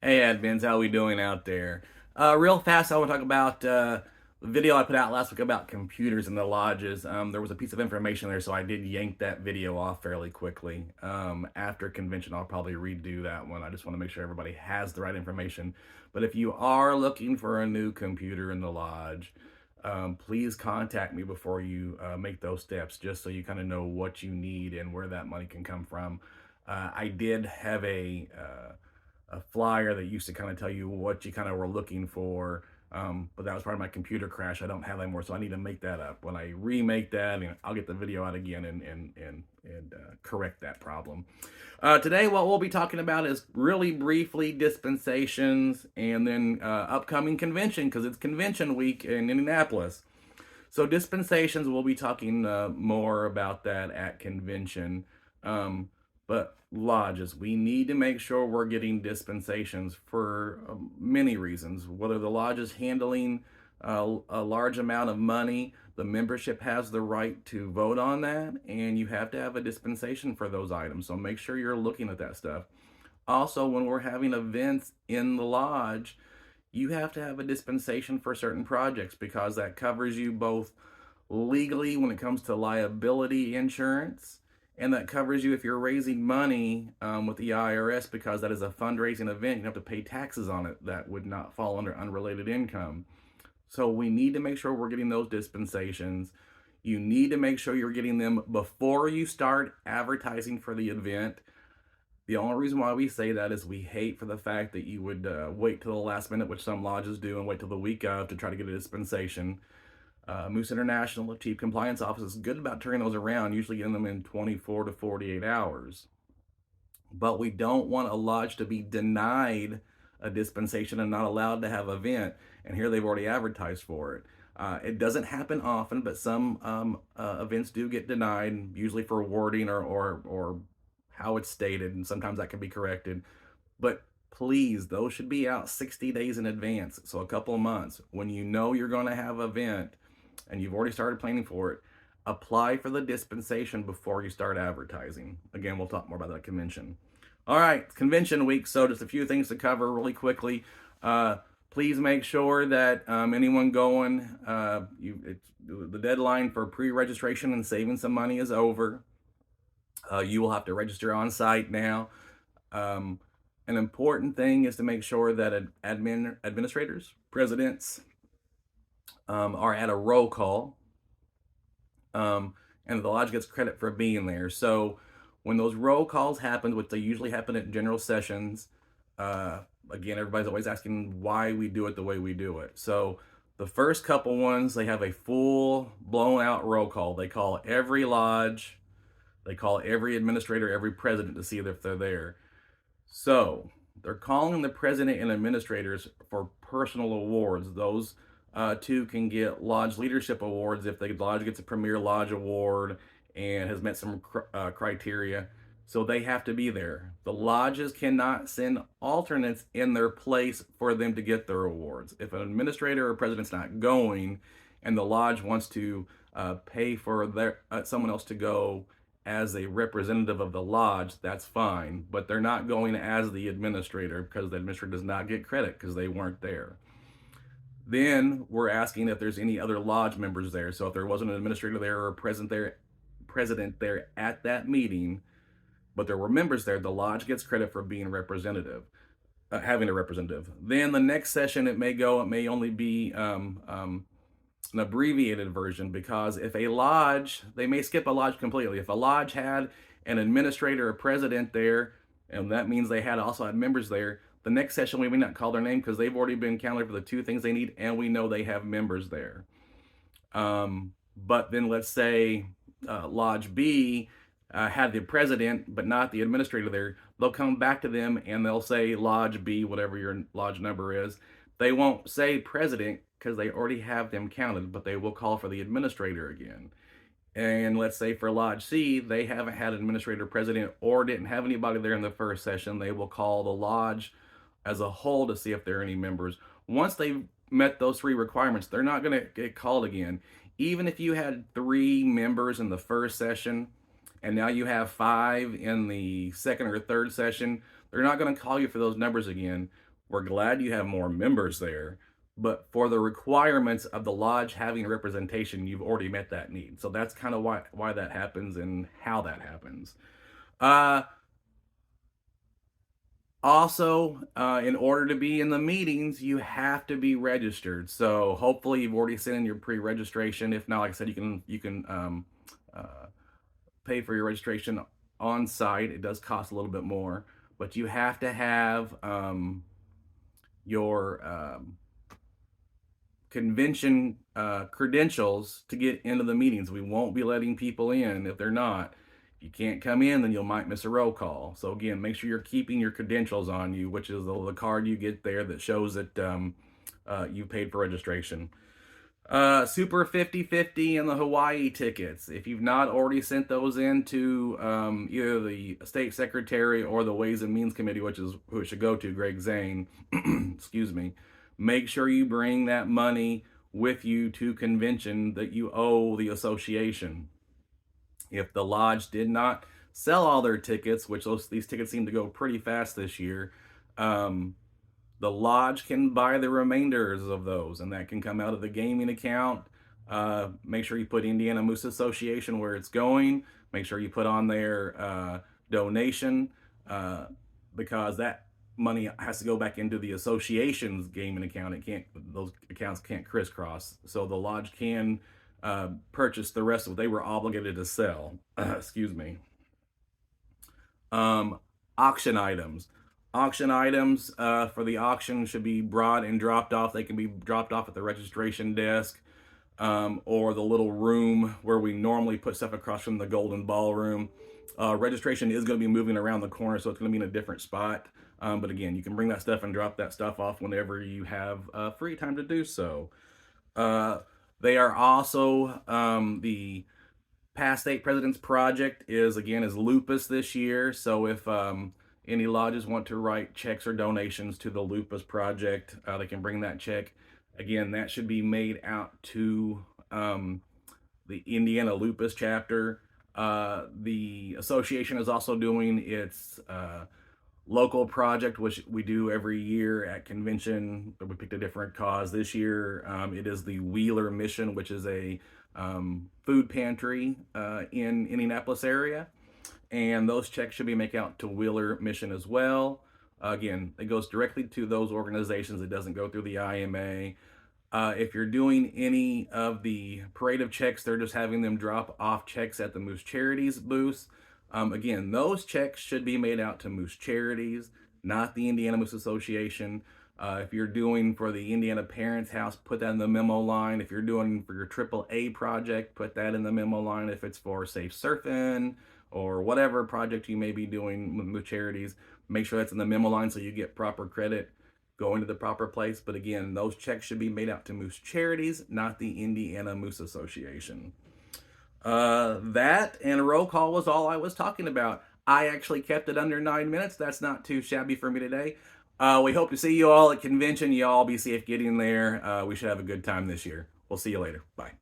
Hey admins, how we doing out there? Real fast, I want to talk about the video I put out last week about computers in the lodges. There was a piece of information there, so I did yank that video off fairly quickly. After convention, I'll probably redo that one. I just want to make sure everybody has the right information. But if you are looking for a new computer in the lodge, please contact me before you make those steps, just so you kind of know what you need and where that money can come from. I did have a flyer that used to kind of tell you what you kind of were looking for. But that was part of my computer crash. I don't have that anymore, so I need to make that up. When I remake that, and I'll get the video out again and correct that problem. Today, what we'll be talking about is really briefly dispensations and then upcoming convention because it's convention week in Indianapolis. So dispensations, we'll be talking more about that at convention. But lodges, we need to make sure we're getting dispensations for many reasons. Whether the lodge is handling a large amount of money, the membership has the right to vote on that, and you have to have a dispensation for those items. So make sure you're looking at that stuff. Also, when we're having events in the lodge, you have to have a dispensation for certain projects because that covers you both legally when it comes to liability insurance, and that covers you if you're raising money with the IRS because that is a fundraising event. You have to pay taxes on it that would not fall under unrelated income. So we need to make sure we're getting those dispensations. You need to make sure you're getting them before you start advertising for the event. The only reason why we say that is we hate for the fact that you would wait till the last minute, which some lodges do, and wait till the week of to try to get a dispensation. Moose International, the Chief Compliance Office, is good about turning those around, usually getting them in 24 to 48 hours. But we don't want a lodge to be denied a dispensation and not allowed to have an event, and here they've already advertised for it. It doesn't happen often, but some events do get denied, usually for wording or how it's stated, and sometimes that can be corrected. But please, those should be out 60 days in advance, so a couple of months. When you know you're going to have an event and you've already started planning for it, apply for the dispensation before you start advertising. Again, we'll talk more about that convention. All right, convention week. So just a few things to cover really quickly. Please make sure that anyone going, the deadline for pre-registration and saving some money is over. You will have to register on site now. An important thing is to make sure that administrators, presidents, are at a roll call, and the lodge gets credit for being there. So when those roll calls happen, which they usually happen at general sessions, again, everybody's always asking why we do it the way we do it. So the first couple ones, they have a full blown out roll call. They call every lodge, they call every administrator, every president to see if they're there. So they're calling the president and administrators for personal awards. Those two can get lodge leadership awards if the lodge gets a premier lodge award and has met some criteria. So they have to be there. The lodges cannot send alternates in their place for them to get their awards. If an administrator or president's not going and the lodge wants to pay for someone else to go as a representative of the lodge, that's fine. But they're not going as the administrator because the administrator does not get credit because they weren't there. Then we're asking if there's any other lodge members there. So if there wasn't an administrator there or a president there at that meeting, but there were members there, the lodge gets credit for being representative, having a representative. Then the next session, it may only be an abbreviated version, because if a lodge, they may skip a lodge completely. If a lodge had an administrator or president there, and that means they also had members there, the next session we may not call their name because they've already been counted for the two things they need, and we know they have members there. But then let's say Lodge B had the president but not the administrator there, they'll come back to them and they'll say Lodge B, whatever your lodge number is. They won't say president because they already have them counted, but they will call for the administrator again. And let's say for Lodge C, they haven't had an administrator, president, or didn't have anybody there in the first session. They will call the lodge as a whole to see if there are any members. Once they've met those three requirements, they're not going to get called again. Even if you had 3 members in the first session and now you have 5 in the second or third session, they're not going to call you for those numbers again. We're glad you have more members there, but for the requirements of the lodge having representation, you've already met that need. So that's kind of why that happens and how that happens. Uh, Also, in order to be in the meetings, you have to be registered. So hopefully you've already sent in your pre-registration. If not, like I said, you can uh, pay for your registration on site. It does cost a little bit more, but you have to have your convention credentials to get into the meetings. We won't be letting people in if they're not. You can't come in, then you might miss a roll call. So again, make sure you're keeping your credentials on you, which is the card you get there that shows that you paid for registration. Super 50/50 and the Hawaii tickets. If you've not already sent those in to either the state secretary or the Ways and Means Committee, which is who it should go to, Greg Zane, excuse me, make sure you bring that money with you to convention that you owe the association. If the lodge did not sell all their tickets, which these tickets seem to go pretty fast this year, um, the lodge can buy the remainders of those, and that can come out of the gaming account. Make sure you put Indiana Moose Association where it's going. Make sure you put on their donation because that money has to go back into the association's gaming account. It can't; those accounts can't crisscross. So the lodge can purchase the rest of what they were obligated to sell. Excuse me. Um, Auction items. Auction items for the auction should be brought and dropped off. They can be dropped off at the registration desk or the little room where we normally put stuff across from the Golden Ballroom. Registration is going to be moving around the corner, so it's going to be in a different spot. But again, you can bring that stuff and drop that stuff off whenever you have free time to do so. They are also the Past State President's Project is lupus this year. So if any lodges want to write checks or donations to the lupus project, they can bring that check. Again, that should be made out to the Indiana Lupus chapter. The association is also doing its local project, which we do every year at convention. We picked a different cause this year. It is the Wheeler Mission, which is a food pantry in Indianapolis area, and those checks should be made out to Wheeler Mission as well. Again, it goes directly to those organizations. It doesn't go through the IMA. If you're doing any of the parade of checks, they're just having them drop off checks at the Moose Charities booth. Again, those checks should be made out to Moose Charities, not the Indiana Moose Association. If you're doing for the Indiana Parents House, put that in the memo line. If you're doing for your AAA project, put that in the memo line. If it's for Safe Surfing or whatever project you may be doing with Charities, make sure that's in the memo line so you get proper credit going to the proper place. But again, those checks should be made out to Moose Charities, not the Indiana Moose Association. That and a roll call was all I was talking about. I actually kept it under 9 minutes. That's not too shabby for me today. We hope to see you all at convention. You all be safe getting there. We should have a good time this year. We'll see you later. Bye.